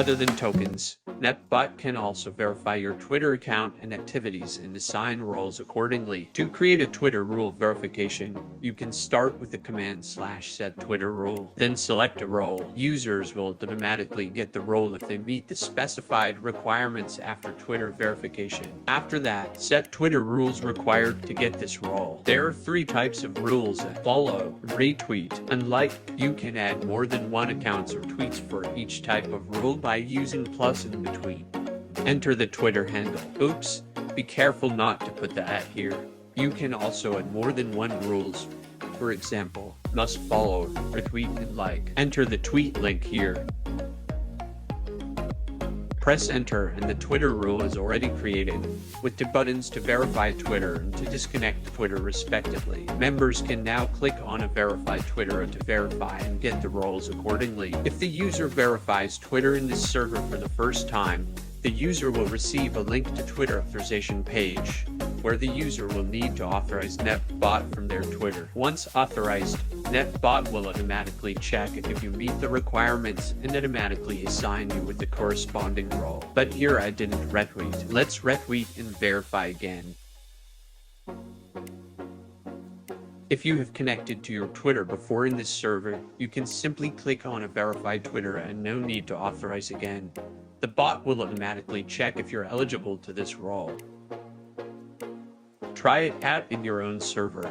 Other than tokens, Nepbot can also verify your Twitter account and activities and assign roles accordingly. To create a Twitter rule verification, you can start with the command /set Twitter rule, then select a role. Users will automatically get the role if they meet the specified requirements after Twitter verification. After that, set Twitter rules required to get this role. There are 3 types of rules: follow, retweet, and like. You can add more than 1 accounts or tweets for each type of rule by using plus in between. Enter the Twitter handle. Oops, be careful not to put the @ here. You can also add more than 1 rules. For example, must follow, retweet, and like. Enter the tweet link here. Press enter and the Twitter rule is already created, with 2 buttons to verify Twitter and to disconnect Twitter respectively. Members can now click on a verified Twitter to verify and get the roles accordingly. If the user verifies Twitter in this server for the first time, the user will receive a link to Twitter authorization page, where the user will need to authorize Nepbot from their Twitter. Once authorized, Nepbot will automatically check if you meet the requirements and automatically assign you with the corresponding role. But here I didn't retweet. Let's retweet and verify again. If you have connected to your Twitter before in this server, you can simply click on a verified Twitter and no need to authorize again. The bot will automatically check if you're eligible to this role. Try it out in your own server.